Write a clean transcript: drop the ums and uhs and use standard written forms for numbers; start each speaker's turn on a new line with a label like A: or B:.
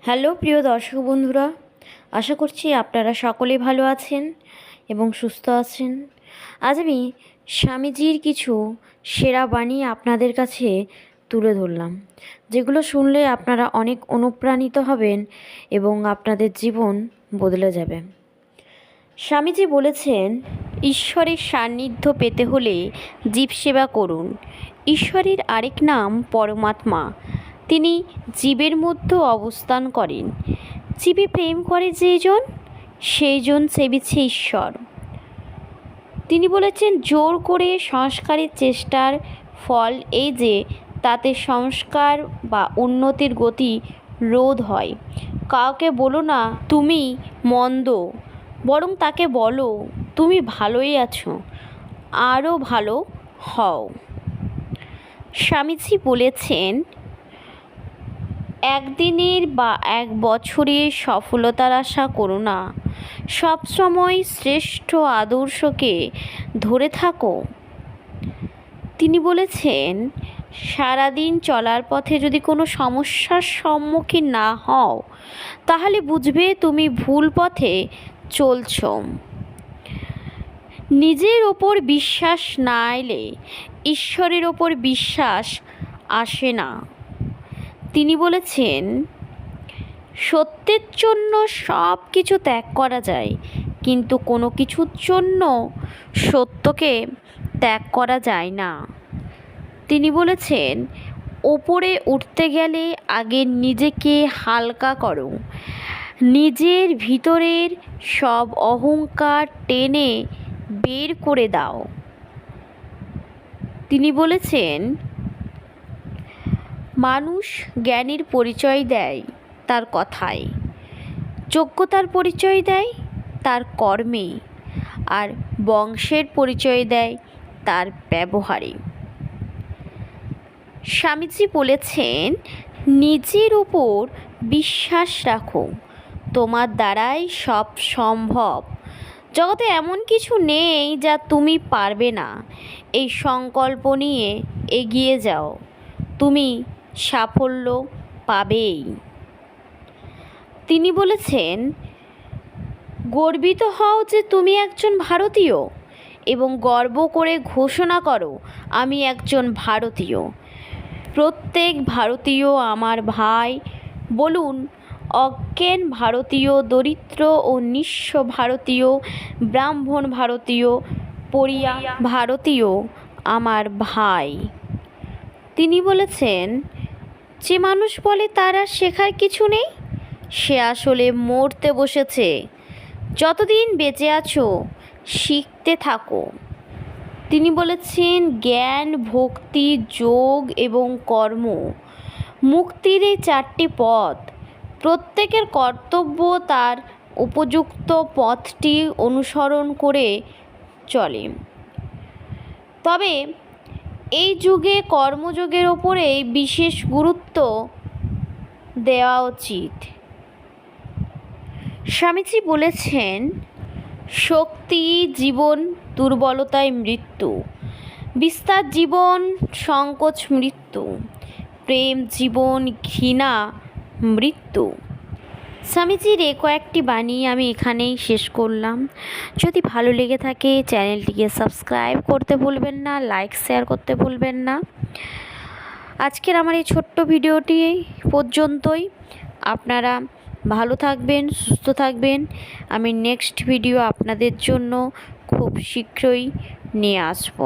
A: Hello প্রিয় দর্শক বন্ধুরা, আশা করছি আপনারা সকলেই ভালো আছেন এবং সুস্থ আছেন। আজ আমি স্বামীজির কিছু সেরা বাণী আপনাদের কাছে তুলে ধরলাম, যেগুলো শুনলে আপনারা অনেক অনুপ্রাণিত হবেন এবং আপনাদের জীবন বদলে যাবে। স্বামীজি বলেছেন, ঈশ্বরের সান্নিধ্য পেতে হলে জীব সেবা করুন। ঈশ্বরের আরেক নাম পরমাত্মা। তিনি জীবের মধ্যে অবস্থান করেন। জীবে প্রেম করে যেজন, সেইজন সেবিছে ঈশ্বর। তিনি বলেছেন, জোর করে সংস্কারের চেষ্টার ফল এই যে তাতে সংস্কার বা উন্নতির গতি রোধ হয়। কাউকে বলো না তুমি মন্দ, বরং তাকে বলো তুমি ভালোই আছো, আরও ভালো হও। স্বামীজি বলেছেন, একদিনের বা এক বছরের সফলতার আশা করো না, সবসময় শ্রেষ্ঠ আদর্শকে ধরে থাকো। তিনি বলেছেন, সারাদিন চলার পথে যদি কোনো সমস্যার সম্মুখীন না হও, তাহলে বুঝবে তুমি ভুল পথে চলছ। নিজের ওপর বিশ্বাস না এলে ঈশ্বরের ওপর বিশ্বাস আসে না। তিনি বলেছেন, সত্যের জন্য সব কিছু ত্যাগ করা যায়, কিন্তু কোনো কিছুর জন্য সত্যকে ত্যাগ করা যায় না। তিনি বলেছেন, ওপরে উঠতে গেলে আগে নিজেকে হালকা করো, নিজের ভিতরের সব অহংকার টেনে বের করে দাও। তিনি বলেছেন, মানুষ জ্ঞানীর পরিচয় দেয় তার কথায়, যোগ্যতার পরিচয় দেয় তার কর্মে, আর বংশের পরিচয় দেয় তার ব্যবহারে। স্বামীজি বলেছেন, নিজের উপর বিশ্বাস রাখো, তোমার দ্বারাই সব সম্ভব। জগতে এমন কিছু নেই যা তুমি পারবে না। এই সংকল্প নিয়ে এগিয়ে যাও, তুমি সাফল্য পাবেই। তিনি বলেছেন, গর্বিত হও যে তুমি একজন ভারতীয় এবং গর্ব করে ঘোষণা করো, আমি একজন ভারতীয়। প্রত্যেক ভারতীয় আমার ভাই। বলুন, অজ্ঞান ভারতীয়, দরিদ্র ও নিঃস্ব ভারতীয়, ব্রাহ্মণ ভারতীয়, পরিয়া ভারতীয় আমার ভাই। তিনি বলেছেন, যে মানুষ বলে তার আর শেখার কিছু নেই, সে আসলে মরতে বসেছে। যতদিন বেঁচে আছো শিখতে থাকো। তিনি বলেছেন, জ্ঞান, ভক্তি, যোগ এবং কর্ম মুক্তির এই চারটি পথ। প্রত্যেকের কর্তব্য তার উপযুক্ত পথটি অনুসরণ করে চলে। তবে এই যুগে কর্মযোগের ওপরে বিশেষ গুরুত্ব দেওয়া উচিত। স্বামীজি বলেছেন, শক্তি জীবন, দুর্বলতায় মৃত্যু। বিস্তার জীবন, সংকোচ মৃত্যু। প্রেম জীবন, ঘৃণা মৃত্যু। স্বামীজির কয়েকটি বাণী আমি এখানেই শেষ করলাম। যদি ভালো লেগে থাকে চ্যানেলটিকে সাবস্ক্রাইব করতে ভুলবেন না, লাইক শেয়ার করতে ভুলবেন না। আজকের আমার এই ছোট্ট ভিডিওটি পর্যন্তই। আপনারা ভালো থাকবেন, সুস্থ থাকবেন। আমি নেক্সট ভিডিও আপনাদের জন্য খুব শীঘ্রই নিয়ে আসব।